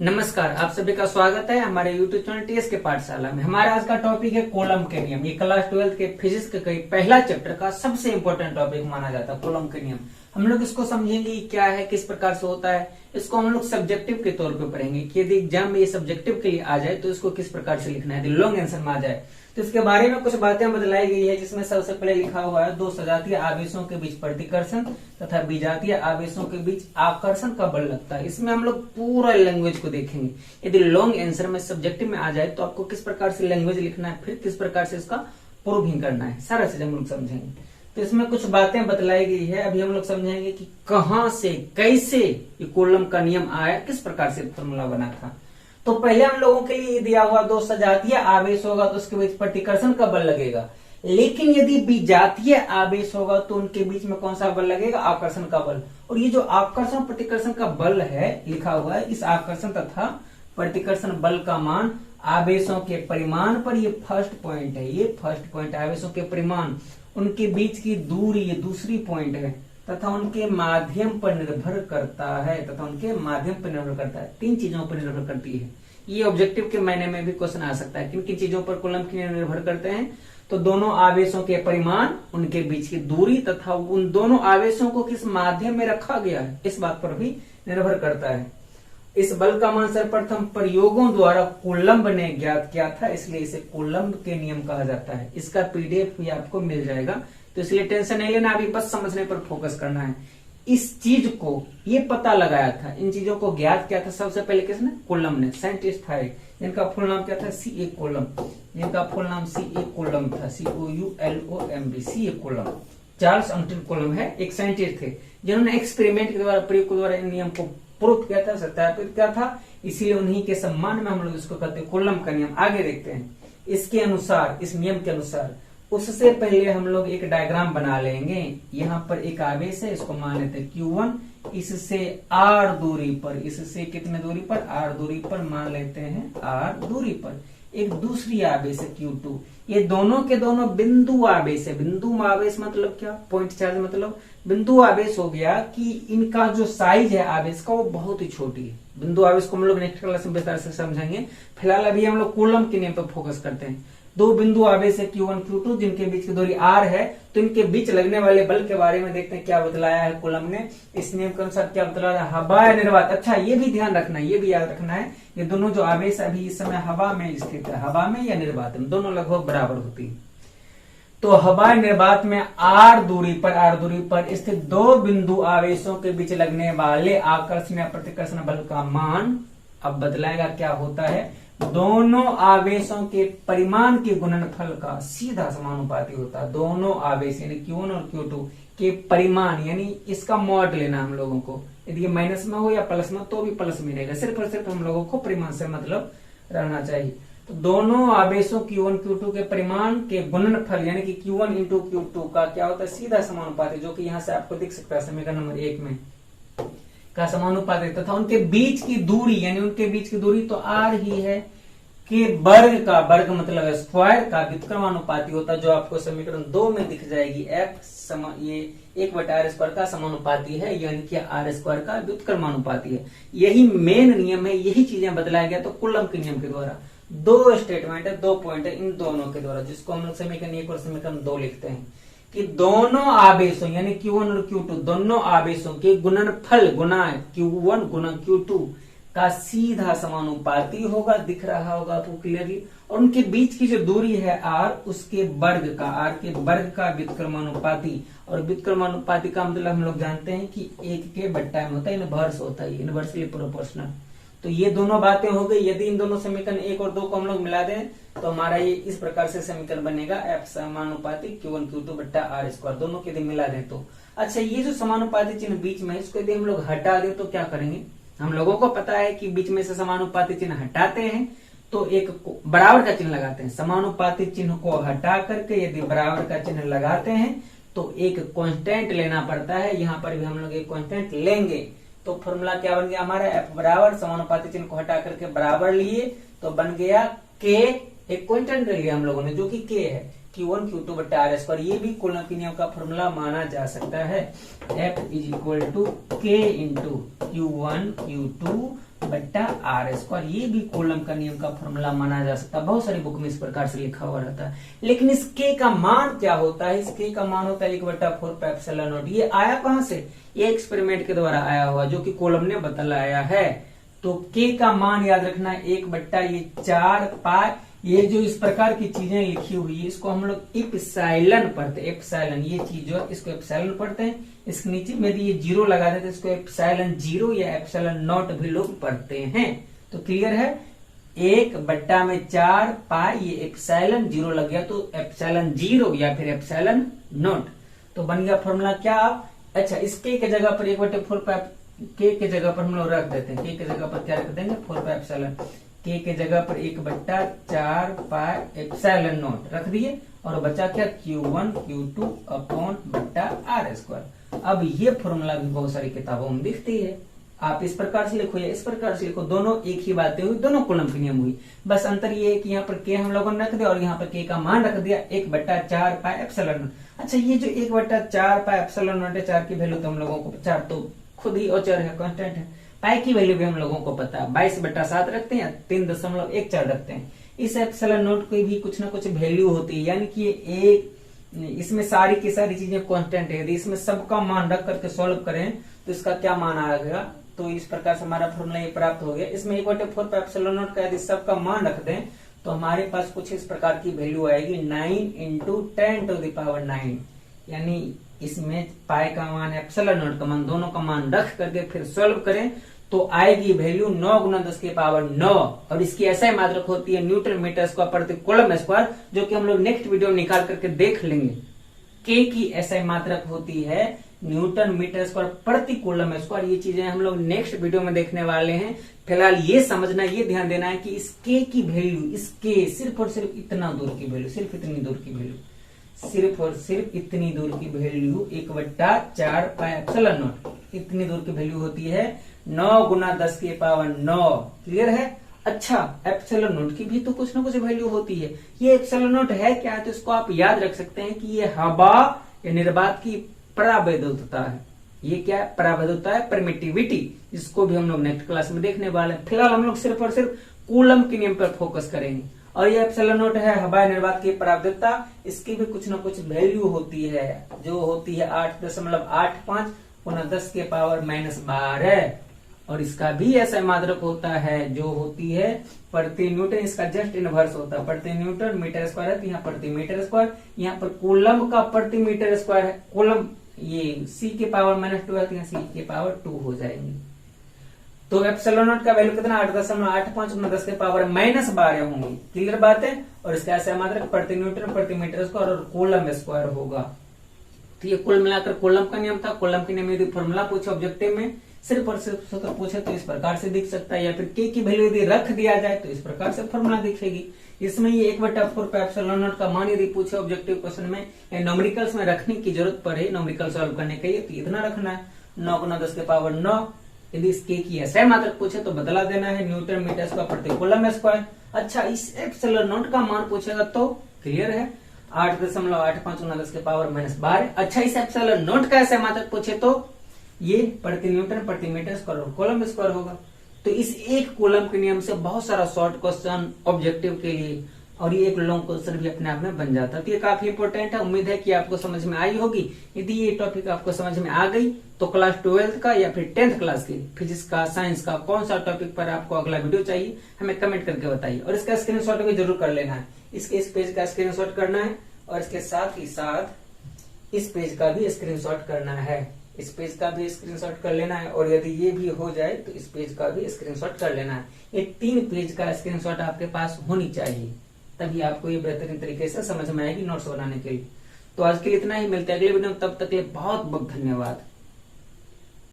नमस्कार, आप सभी का स्वागत है हमारे YouTube चैनल टीएस के पाठशाला में। हमारा आज का टॉपिक है कूलम के नियम। ये क्लास 12 के फिजिक्स के पहला चैप्टर का सबसे इम्पोर्टेंट टॉपिक माना जाता है कूलम के नियम। हम लोग इसको समझेंगे क्या है, किस प्रकार से होता है। इसको हम लोग सब्जेक्टिव के तौर पे पढ़ेंगे कि यदि एग्जाम में ये सब्जेक्टिव के लिए आ जाए तो इसको किस प्रकार से लिखना है, यदि लॉन्ग आंसर में आ जाए तो इसके बारे में कुछ बातें बतलाई गई है। जिसमें सबसे पहले लिखा हुआ है दो सजातीय आवेशों के बीच प्रतिकर्षण तथा विजातीय आवेशों के बीच आकर्षण का बल लगता है। इसमें हम लोग पूरा लैंग्वेज को देखेंगे। यदि लॉन्ग आंसर में सब्जेक्टिव में आ जाए तो आपको किस प्रकार से लैंग्वेज लिखना है, फिर किस प्रकार से इसका प्रूविंग करना है, सारा चीज हम लोग समझेंगे। तो इसमें कुछ बातें बतलाई गई है। अभी हम लोग समझेंगे कि कहां से कैसे ये कूलम का नियम आया, किस प्रकार से फॉर्मूला बना था। तो पहले हम लोगों के लिए दिया हुआ दो सजातीय आवेश होगा तो उसके बीच प्रतिकर्षण का बल लगेगा। लेकिन यदि विजातीय आवेश होगा तो उनके बीच में कौन सा बल लगेगा, आकर्षण का बल। और ये जो आकर्षण प्रतिकर्षण का बल है लिखा हुआ है, इस आकर्षण तथा प्रतिकर्षण बल का मान आवेशों के परिमाण पर, ये फर्स्ट पॉइंट है, ये फर्स्ट पॉइंट आवेशों के परिमाण, उनके बीच की दूरी, ये दूसरी पॉइंट है, तथा उनके माध्यम पर निर्भर करता है, तथा उनके माध्यम पर निर्भर करता है। तीन चीजों पर निर्भर करती है। ये ऑब्जेक्टिव के मायने में भी क्वेश्चन आ सकता है। किन किन चीजों पर कूलम के नियम निर्भर करते हैं, तो दोनों आवेशों के परिमाण, उनके बीच की दूरी तथा उन दोनों आवेशों को किस माध्यम में रखा गया है, इस बात पर भी निर्भर करता है। इस बल का मान सर्वप्रथम प्रयोगों द्वारा कूलम्ब ने ज्ञात किया था, इसलिए इसे कूलम्ब के नियम कहा जाता है। इसका पीडीएफ भी आपको मिल जाएगा, तो इसलिए टेंशन नहीं लेना, अभी बस समझने पर फोकस करना है। इस चीज को ये पता लगाया था, इन चीजों को ज्ञात किया था सबसे पहले किसने, कूलम ने। साइंटिस्ट था एक, जिनका फुल नाम क्या था, C.A. कूलम, जिनका फुल नाम C.A. कूलम था, COULOMB, C.A. Coulomb. Charles Anton Coulomb है, एक साइंटिस्ट थे जिन्होंने एक्सपेरिमेंट के द्वारा, प्रयोग के द्वारा इन नियम को प्रूफ किया था, सत्यापित किया था। इसीलिए उन्हीं के सम्मान में हम लोग इसको कहते हैं कूलम का नियम। आगे देखते हैं। इसके अनुसार, इस नियम के अनुसार, उससे पहले हम लोग एक डायग्राम बना लेंगे। यहाँ पर एक आवेश है, इसको मान लेते हैं Q1। इससे R दूरी पर, इससे कितने दूरी पर, R दूरी पर मान लेते हैं, R दूरी पर एक दूसरी आवेश है Q2। ये दोनों के दोनों बिंदु आवेश है। बिंदु आवेश मतलब क्या, पॉइंट चार्ज मतलब बिंदु आवेश हो गया कि इनका जो साइज है आवेश का वो बहुत ही छोटी है। बिंदु आवेश को हम लोग नेक्स्ट क्लास में विस्तार से समझेंगे। फिलहाल अभी हम लोग कूलम के नियम पर फोकस करते हैं। दो बिंदु आवेश है Q1 Q2, जिनके बीच की दूरी R है। तो इनके बीच लगने वाले बल के बारे में देखते हैं क्या बतलाया है कूलम ने। इस नियम के अनुसार क्या बतलाया है, हवा या निर्वात। अच्छा, ये भी ध्यान रखना है, ये भी याद रखना है, ये दोनों जो आवेश अभी इस समय हवा में स्थित है, हवा में या निर्वात में, दोनों लगभग बराबर होती है। तो हवा निर्वात में R दूरी पर स्थित दो बिंदु आवेशों के बीच लगने वाले आकर्षण या प्रतिकर्षण बल का मान अब बदलाएगा। क्या होता है, दोनों आवेशों के परिमाण के गुणनफल का सीधा समानुपाती होता है। दोनों आवेश यानी Q1 और Q2 के परिमाण, यानी इसका मॉड लेना हम लोगों को। यदि ये माइनस में हो या प्लस में तो भी प्लस में रहेगा, सिर्फ और सिर्फ हम लोगों को परिमाण से मतलब रहना चाहिए। तो दोनों आवेशों Q1 Q2 के परिमाण के गुणनफल यानी कि Q1 इंटू Q2 का क्या होता है, सीधा समानुपाती, जो कि यहाँ से आपको दिख सकता है समीकरण नंबर 1 में का समानुपाती तथा उनके बीच की दूरी, यानी उनके बीच की दूरी तो R ही है, के वर्ग का, वर्ग मतलब स्क्वायर का व्युत्क्रमानुपाती होता है, जो आपको समीकरण 2 में दिख जाएगी। F ये 1/r² का समानुपाती है, यानी कि R² का व्युत्क्रमानुपाती है। यही मेन नियम है, यही चीजें बदलाया गया तो कूलम के नियम के द्वारा। दो स्टेटमेंट है, दो पॉइंट है, इन दोनों के द्वारा, जिसको हम लोग समीकरण 1 और समीकरण 2 लिखते हैं कि दोनों आवेशों यानी Q1 और Q2 दोनों आवेशों के गुणनफल गुना Q1 गुना Q2 का सीधा समानुपाती होगा, दिख रहा होगा आपको क्लियरली। और उनके बीच की जो दूरी है R, उसके वर्ग का, R के वर्ग का व्युत्क्रमानुपाती। और व्युत्क्रमानुपाती का मतलब हम लोग जानते हैं कि 1 के बट्टा में होता है, इनवर्स होता है, इनवर्सली प्रोपोर्शनल। तो ये दोनों बातें हो गई। यदि इन दोनों समीकरण 1 और 2 को हम लोग मिला दें तो हमारा ये इस प्रकार से समीकरण बनेगा, F समानुपाती Q1 Q2 बट्टा R², दोनों के यदि मिला दें तो। अच्छा, ये जो समानुपाती चिन्ह बीच में है, इसको यदि हम लोग हटा दें तो क्या करेंगे, हम लोगों को पता है कि बीच में से समानुपाती चिन्ह हटाते हैं तो एक बराबर का चिन्ह लगाते हैं। समानुपाती चिन्ह को हटा करके यदि बराबर का चिन्ह लगाते हैं तो एक कांस्टेंट लेना पड़ता है। यहाँ पर भी हम लोग एक कांस्टेंट लेंगे तो फॉर्मूला क्या बन गया हमारा, F बराबर, समानुपाती चिन्ह को हटा करके बराबर लिए तो बन गया K, एक कांस्टेंट ले लिया हम लोगों ने जो कि K है, Q1 Q2 बट्टा R²। ये भी कूलम के नियम का फॉर्मूला माना जा सकता है। F is equal to K into Q1 Q2 बट्टा आर स्क्वायर। ये भी कूलम का नियम का फॉर्मूला माना जा सकता है, बहुत सारी बुक में इस प्रकार से लिखा हुआ रहता है। लेकिन इस के का मान क्या होता है? इस के का मान होता है 1/4πε0। ये आया कहां से? ये एक्सपेरिमेंट के द्वारा आया हुआ, जो कि कूलम ने बतलाया है। तो के का मान याद रखना 1/4 ये जो इस प्रकार की चीजें लिखी हुई है, इसको हम लोग एप्सिलॉन पढ़ते हैं। एप्सिलॉन ये चीज जो इसको एप्सिलॉन पढ़ते हैं। इसके नीचे में यदि ये जीरो लगा देते इसको एप्सिलॉन जीरो या एप्सिलॉन नॉट भी लोग पढ़ते हैं। तो क्लियर है? 1/4 ये एप्सिलॉन जीरो लग गया तो एप्सिलॉन जीरो या फिर एप्सिलॉन नॉट। तो बन गया फॉर्मूला क्या? अच्छा, इस के जगह पर 1/4 के जगह पर हम लोग रख देते हैं। के जगह पर क्या रख देंगे? 4πε। के जगह पर 1/4πε0 रख दिए और बचा क्या? Q1 Q2 अपॉन बट्टा आर स्क्वायर। अब ये फॉर्मूला भी बहुत सारी किताबों में दिखती है। आप इस प्रकार से लिखो या इस प्रकार से लिखो, दोनों एक ही बातें हुई, दोनों कूलम के नियम हुई। बस अंतर ये है कि यहाँ पर के हम लोगों ने रख दिया और यहाँ पर के का मान रख दिया 1/4πε0। अच्छा, ये जो 1/4πε0 है, 4 की वैल्यू तो हम लोगों को 4 तो खुद ही अचर है, कांस्टेंट है। पाई की वैल्यू भी हम लोगों को पता है, 22/7 रखते हैं, 3.14 रखते हैं। इस एप्सिलॉन नोट की भी कुछ ना कुछ वैल्यू होती है, यानी कि एक इसमें सारी की सारी चीजें कांस्टेंट है। यदि इसमें सबका मान रख करके सॉल्व करें तो इसका क्या मान आएगा? तो इस प्रकार से हमारा फॉर्मूला ये प्राप्त हो गया। इसमें 1/4πε0 का यदि सबका मान रख दें तो हमारे पास कुछ इस प्रकार की वैल्यू आएगी 9 × 10⁹, यानी इसमें पाई का मान एप्सिलॉन नोट का मान दोनों का मान रख करके फिर सॉल्व करें तो आएगी वैल्यू 9 × 10⁹ और इसकी ऐसा ही मात्रक होती है न्यूटन मीटर स्क्वायर प्रति कूलम स्क्वायर, जो कि हम लोग नेक्स्ट वीडियो में निकाल करके देख लेंगे। के की ऐसा ही मात्रक होती है न्यूटन मीटर स्क्वायर प्रति कूलम स्क्वायर। ये चीजें हम लोग नेक्स्ट वीडियो में देखने वाले हैं। फिलहाल ये समझना, ये ध्यान देना है कि इस के की वैल्यू, इस के सिर्फ और सिर्फ इतना दूर की वैल्यू, सिर्फ इतनी दूर की वैल्यू, सिर्फ और सिर्फ इतनी दूर की वैल्यू 1/4πε0 इतनी दूर की वैल्यू होती है 9 × 10⁹। क्लियर है? अच्छा, एप्सिलॉन नोट की भी तो कुछ ना कुछ वैल्यू होती है। ये एप्सिलॉन नोट है क्या? तो इसको आप याद रख सकते हैं कि ये हवा या निर्वात की परावैद्युतता है। ये क्या है? परावैद्युतता है, परमिटिविटी, जिसको भी हम लोग नेक्स्ट क्लास में देखने वाले हैं। फिलहाल हम लोग सिर्फ और सिर्फ कूलम के नियम पर फोकस करेंगे। और ये एप्सिलॉन नोट है हवा निर्वात की परावैद्युतता, इसकी भी कुछ ना कुछ वैल्यू होती है, जो होती है 8.85 × 10⁻12। और इसका भी ऐसा मात्रक होता है जो होती है प्रति न्यूटन, इसका जस्ट इनवर्स होता है। प्रति न्यूटन मीटर स्क्वायर है तो यहाँ प्रति मीटर स्क्वायर, यहाँ पर कूलम का प्रति मीटर स्क्वायर है। कूलम ये C⁻²है तो यहाँ C⁻² हो जाएंगे। तो एप्सिलॉन नोट का वैल्यू कितना? 8.85 × 10⁻12 होंगी। क्लियर बात है? और इसका ऐसा मात्रक प्रति न्यूटन प्रति मीटर स्क्वायर और कूलम स्क्वायर होगा। तो ये कुल मिलाकर कूलम का नियम था। कूलम के नियम यदि फॉर्मूला पूछे ऑब्जेक्टिव में, सिर्फ और सिर्फ पूछे तो इस प्रकार से दिख सकता है, या फिर के की वैल्यू यदि रख दिया जाए तो इस प्रकार से फॉर्मूला दिखेगी। इसमें ये 1/4πε0 का मान यदि पूछे ऑब्जेक्टिव क्वेश्चन में या न्यूमेरिकल्स में रखने की जरूरत पड़े न्यूमेरिकल सॉल्व करने के लिए, तो इतना रखना है 9 × 10⁻9। यदि इस के की ऐसा मात्रक पूछे तो बदला देना है न्यूटन मीटर स्क्वायर प्रति कूलम स्क्वायर। अच्छा, इस एप्सिलॉन नोट का मान पूछेगा तो क्लियर है 8.85 × 10⁻12। अच्छा, इस एप्सिलॉन नोट का ऐसा मात्रक पूछे तो ये प्रति न्यूटन प्रति मीटर स्क्वायर और कूलम स्क्वायर होगा। तो इस एक कूलम के नियम से बहुत सारा शॉर्ट क्वेश्चन ऑब्जेक्टिव के लिए और ये एक लॉन्ग क्वेश्चन भी अपने आप में बन जाता है। तो ये काफी इंपॉर्टेंट है। उम्मीद है कि आपको समझ में आई होगी। यदि ये टॉपिक आपको समझ में आ गई तो क्लास 12th का या फिर 10th क्लास की फिजिक्स का, साइंस का कौन सा टॉपिक पर आपको अगला वीडियो चाहिए हमें कमेंट करके बताइए। और इसका स्क्रीनशॉट भी जरूर कर लेना है। इसके इस पेज का स्क्रीनशॉट करना है और इसके साथ ही साथ इस पेज का भी स्क्रीनशॉट करना है। इस पेज का भी स्क्रीनशॉट कर लेना है और यदि ये भी हो जाए तो इस पेज का भी स्क्रीनशॉट कर लेना है। ये 3 पेज का स्क्रीनशॉट आपके पास होनी चाहिए, तभी आपको ये बेहतरीन तरीके से समझ में आएगी नोट्स बनाने के लिए। तो आज के लिए इतना ही, मिलते हैं अगले वीडियो में। तब तक के लिए बहुत बहुत धन्यवाद।